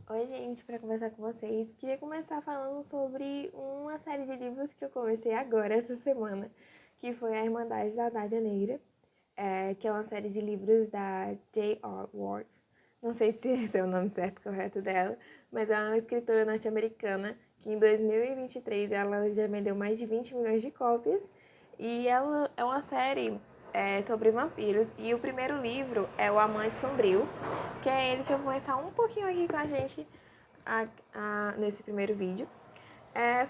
Oi, gente, para conversar com vocês, queria começar falando sobre uma série de livros que eu comecei agora, essa semana, que foi A Irmandade da Adaga Negra, que é uma série de livros da J.R. Ward. Não sei se esse é o nome certo, correto dela, mas é uma escritora norte-americana que em 2023 ela já vendeu mais de 20 milhões de cópias e ela é uma série sobre vampiros. E o primeiro livro é O Amante Sombrio, que é ele que eu vou começar um pouquinho aqui com a gente nesse primeiro vídeo.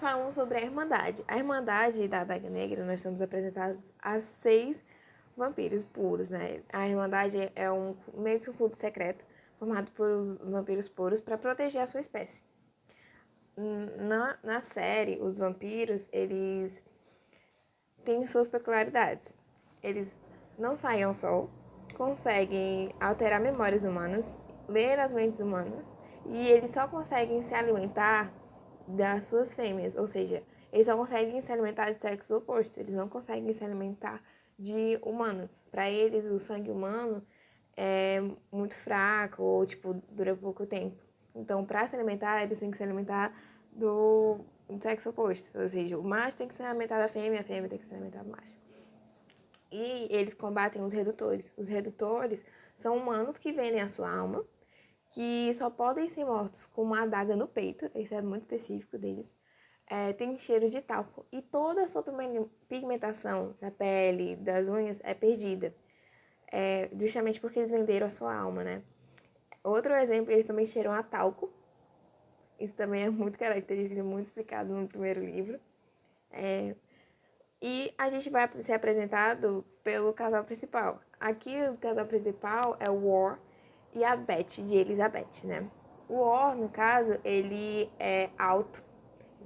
Falando sobre a Irmandade. A Irmandade da Adaga Negra, nós somos apresentados a 6 vampiros puros, né? A Irmandade é meio que um clube secreto formado por vampiros puros para proteger a sua espécie. Na série, os vampiros, eles têm suas peculiaridades. Eles não saem ao sol, conseguem alterar memórias humanas, ler as mentes humanas, e eles só conseguem se alimentar das suas fêmeas, ou seja, eles só conseguem se alimentar de sexo oposto, eles não conseguem se alimentar de humanos. Para eles, o sangue humano é muito fraco ou, tipo, dura pouco tempo. Então, para se alimentar, eles têm que se alimentar do sexo oposto. Ou seja, o macho tem que se alimentar da fêmea, a fêmea tem que se alimentar do macho. E eles combatem os redutores. Os redutores são humanos que vendem a sua alma, que só podem ser mortos com uma adaga no peito, isso é muito específico deles. Tem cheiro de talco e toda a sua pigmentação da pele, das unhas é perdida. Justamente porque eles venderam a sua alma, né? Outro exemplo, eles também cheiram a talco. Isso também é muito característico, muito explicado no primeiro livro. E a gente vai ser apresentado pelo casal principal. Aqui o casal principal é o War e a Beth, de Elizabeth, né? O War, no caso, ele é alto,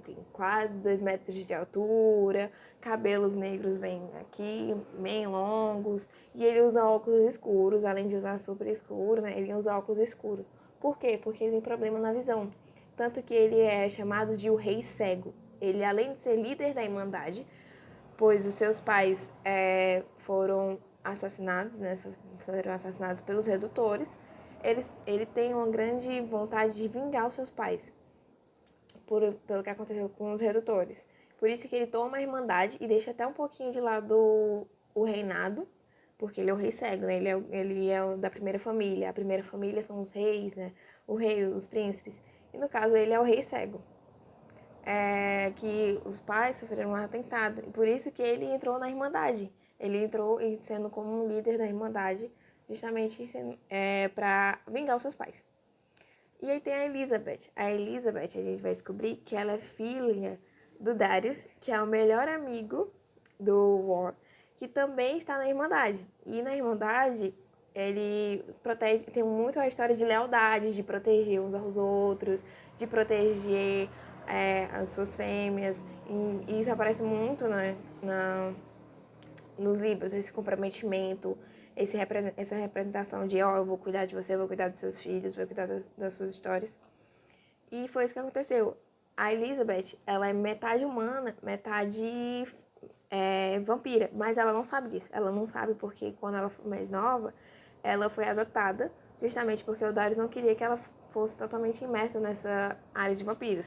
tem quase 2 metros de altura, cabelos negros bem aqui, bem longos, e ele usa óculos escuros, além de usar super escuro, né? Ele usa óculos escuros. Por quê? Porque ele tem problema na visão. Tanto que ele é chamado de o Rei Cego. Ele, além de ser líder da Irmandade, pois os seus pais foram assassinados, né? Foram assassinados pelos redutores. Ele tem uma grande vontade de vingar os seus pais pelo que aconteceu com os redutores. Por isso que ele toma a Irmandade e deixa até um pouquinho de lado o reinado, porque ele é o rei cego, né? Ele é da primeira família. A primeira família são os reis, né? O rei, os príncipes. E no caso ele é o rei cego. Que os pais sofreram um atentado. E por isso que ele entrou na Irmandade. Ele entrou sendo como um líder da Irmandade, justamente para vingar os seus pais. E aí tem a Elizabeth. A Elizabeth, a gente vai descobrir que ela é filha do Darius, que é o melhor amigo do War, que também está na Irmandade. E na Irmandade, ele protege, tem muito a história de lealdade, de proteger uns aos outros, de proteger as suas fêmeas. E isso aparece muito nos livros, esse comprometimento, essa representação de, eu vou cuidar de você, eu vou cuidar dos seus filhos, vou cuidar das suas histórias. E foi isso que aconteceu. A Elizabeth, ela é metade humana, metade vampira, mas ela não sabe disso. Ela não sabe porque quando ela foi mais nova, ela foi adotada, justamente porque o Darius não queria que ela fosse totalmente imersa nessa área de vampiros.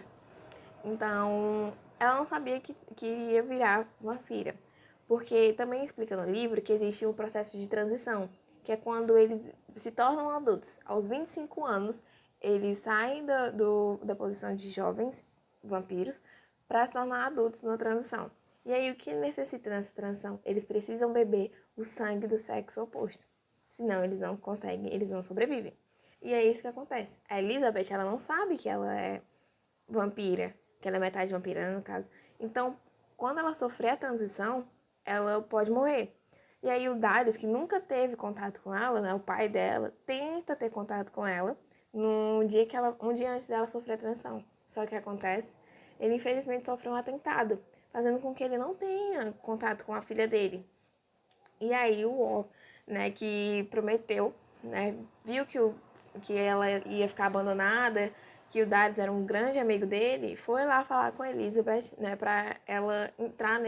Então, ela não sabia que iria virar vampira. Porque também explica no livro que existe um processo de transição, que é quando eles se tornam adultos. Aos 25 anos, eles saem da posição de jovens vampiros para se tornar adultos na transição. E aí, o que necessita nessa transição? Eles precisam beber o sangue do sexo oposto. Senão, eles não conseguem, eles não sobrevivem. E é isso que acontece. A Elizabeth, ela não sabe que ela é vampira, que ela é metade vampira, né, no caso. Então, quando ela sofrer a transição, ela pode morrer. E aí o Darius, que nunca teve contato com ela, né, o pai dela, tenta ter contato com ela um dia antes dela sofrer a transição. Só que acontece, ele infelizmente sofreu um atentado, fazendo com que ele não tenha contato com a filha dele. E aí o War, né, que prometeu, né, viu que ela ia ficar abandonada, que o Darius era um grande amigo dele, foi lá falar com a Elizabeth, né, para ela entrar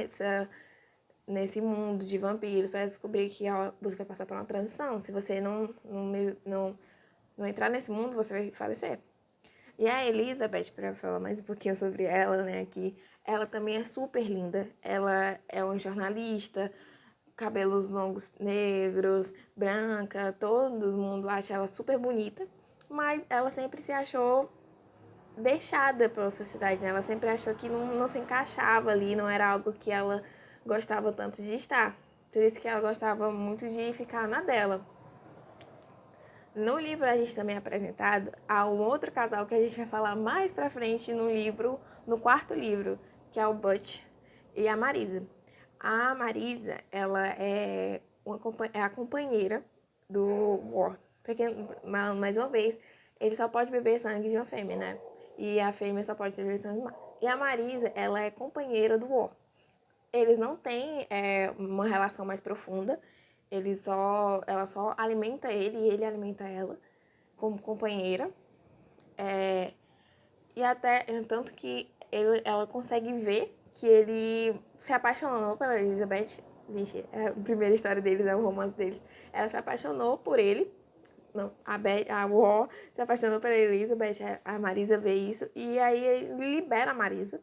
nesse mundo de vampiros, para descobrir que você vai passar por uma transição. Se você não entrar nesse mundo, você vai falecer. E a Elizabeth, para falar mais um pouquinho sobre ela, né, aqui, ela também é super linda. Ela é uma jornalista, cabelos longos negros, branca, todo mundo acha ela super bonita, mas ela sempre se achou deixada pela sociedade, né? Ela sempre achou que não se encaixava ali, não era algo que ela gostava tanto de estar. Por isso que ela gostava muito de ficar na dela. No livro a gente também é apresentado a um outro casal que a gente vai falar mais pra frente no livro, no quarto livro, que é o Butch e a Marisa. A Marisa, ela é a companheira do War. Porque, mais uma vez, ele só pode beber sangue de uma fêmea, né? E a fêmea só pode beber sangue humano. E a Marisa, ela é companheira do War. Eles não têm uma relação mais profunda. Ela só alimenta ele e ele alimenta ela como companheira. E até, tanto que ela consegue ver que ele se apaixonou pela Elizabeth. Gente, a primeira história deles é o romance deles. Ela se apaixonou por ele. Não, a War se apaixonou pela Elizabeth, a Marisa vê isso. E aí ele libera a Marisa.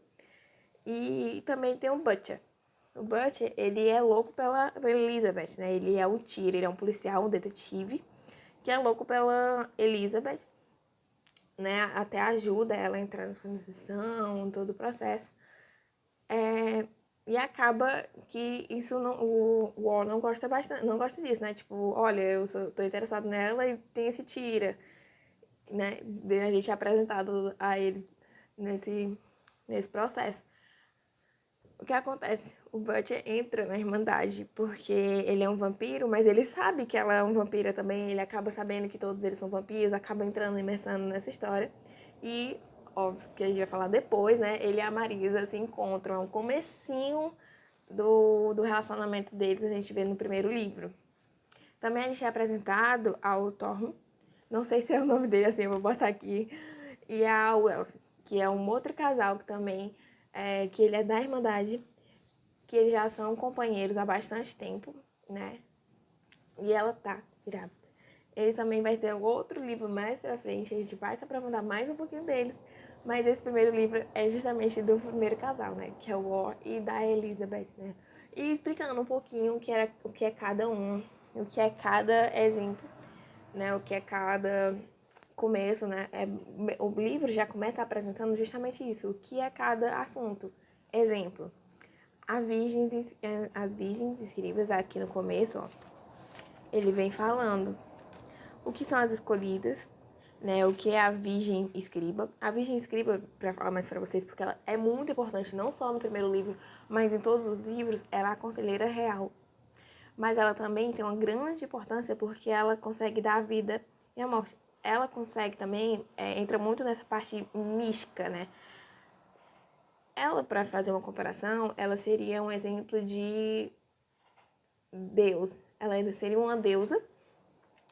E também tem o Butcher. O Butcher, ele é louco pela Elizabeth, né? Ele é o Tyr, ele é um policial, um detetive, que é louco pela Elizabeth, né? Até ajuda ela a entrar na organização, todo o processo. E acaba que isso o War não gosta bastante, não gosta disso, né? Tipo, olha, tô interessado nela e tem esse tira, né? A gente é apresentado a ele nesse processo. O que acontece? O Butcher entra na Irmandade porque ele é um vampiro, mas ele sabe que ela é um vampira também. Ele acaba sabendo que todos eles são vampiros, acaba entrando, imersando nessa história. E, óbvio, que a gente vai falar depois, né? Ele e a Marisa se encontram. É um comecinho do relacionamento deles, a gente vê no primeiro livro. Também a gente é apresentado ao Torm, não sei se é o nome dele assim, eu vou botar aqui, e a Wells, que é um outro casal que também, que ele é da Irmandade, que eles já são companheiros há bastante tempo, né? E ela tá grávida. Ele também vai ter outro livro mais pra frente, a gente vai se aprofundar mais um pouquinho deles, mas esse primeiro livro é justamente do primeiro casal, né? Que é o War e da Elizabeth, né? E explicando um pouquinho o que é cada um, o que é cada exemplo, né? O que é cada começo, né? O livro já começa apresentando justamente isso, o que é cada assunto. Exemplo, as virgens escribas aqui no começo, ó, ele vem falando o que são as escolhidas, né? O que é a virgem escriba. A virgem escriba, para falar mais para vocês, porque ela é muito importante, não só no primeiro livro, mas em todos os livros, ela é a conselheira real. Mas ela também tem uma grande importância porque ela consegue dar a vida e a morte. Ela consegue também, entra muito nessa parte mística, né? Ela, para fazer uma comparação, ela seria um exemplo de Deus. Ela ainda seria uma deusa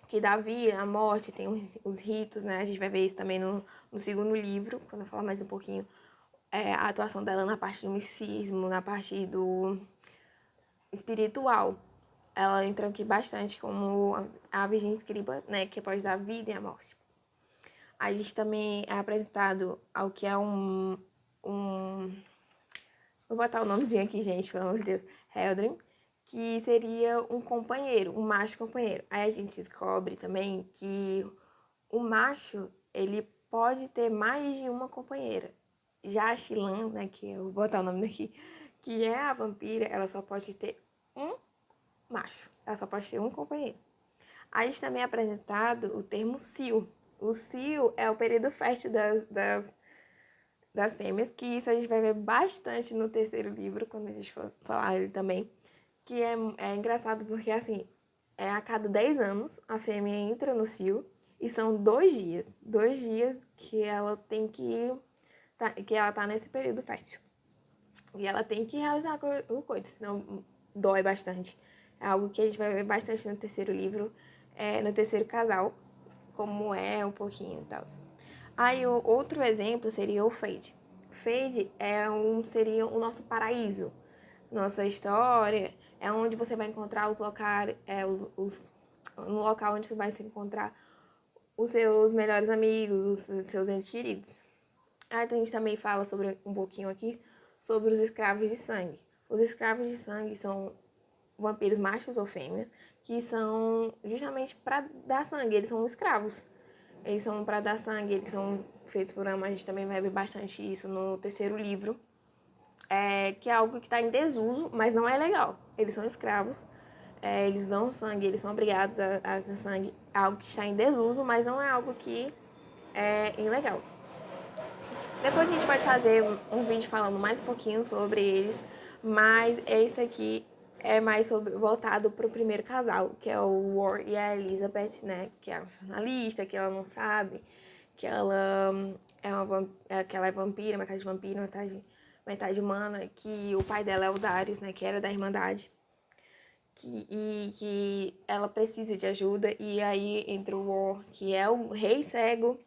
que dá vida, a morte, tem os ritos, né? A gente vai ver isso também no segundo livro, quando eu falar mais um pouquinho, a atuação dela na parte do misticismo, na parte do espiritual. Ela entra aqui bastante como a Virgem Escriba, né? Que pode dar vida e a morte. A gente também é apresentado ao que é vou botar o nomezinho aqui, gente, pelo amor de Deus. Heldrin, que seria um companheiro, um macho companheiro. Aí a gente descobre também que o macho, ele pode ter mais de uma companheira. Já a Shilan, né, que eu vou botar o nome daqui, que é a vampira, ela só pode ter um macho. Ela só pode ter um companheiro. A gente também é apresentado o termo cio. O cio é o período fértil das fêmeas, que isso a gente vai ver bastante no terceiro livro, quando a gente for falar ele também. Que é engraçado porque, assim, a cada 10 anos a fêmea entra no cio e são 2 dias. 2 dias que ela tem que ela tá nesse período fértil. E ela tem que realizar o coito, senão dói bastante. É algo que a gente vai ver bastante no terceiro livro, no terceiro casal, como é um pouquinho e tal. Aí o outro exemplo seria o Fade. Fade seria o nosso paraíso. Nossa história é onde você vai encontrar os locais, no local onde você vai se encontrar os seus melhores amigos, os seus entes queridos. Aí a gente também fala sobre um pouquinho aqui sobre os escravos de sangue. Os escravos de sangue são vampiros machos ou fêmeas que são justamente para dar sangue, eles são escravos. Eles são para dar sangue, eles são feitos por ama, a gente também vai ver bastante isso no terceiro livro. Que é algo que está em desuso, mas não é legal. Eles são escravos, eles dão sangue, eles são obrigados a dar sangue. É algo que está em desuso, mas não é algo que é ilegal. Depois a gente pode fazer um vídeo falando mais um pouquinho sobre eles, mas esse aqui é mais voltado para o primeiro casal, que é o War e a Elizabeth, né? Que é uma jornalista, que ela não sabe, que ela que ela é vampira, metade vampira, metade humana, que o pai dela é o Darius, né? Que era da Irmandade. E que ela precisa de ajuda, e aí entra o War, que é o rei cego,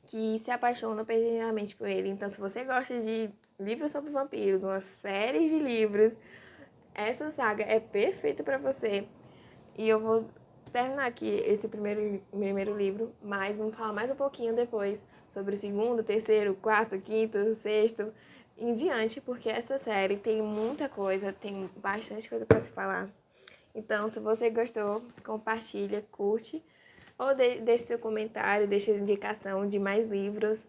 que se apaixona perdidamente por ele. Então, se você gosta de livros sobre vampiros, uma série de livros, essa saga é perfeita para você. E eu vou terminar aqui esse primeiro livro, mas vamos falar mais um pouquinho depois sobre o segundo, terceiro, quarto, quinto, sexto, em diante, porque essa série tem muita coisa, tem bastante coisa para se falar. Então, se você gostou, compartilha, curte, ou deixe seu comentário, deixe indicação de mais livros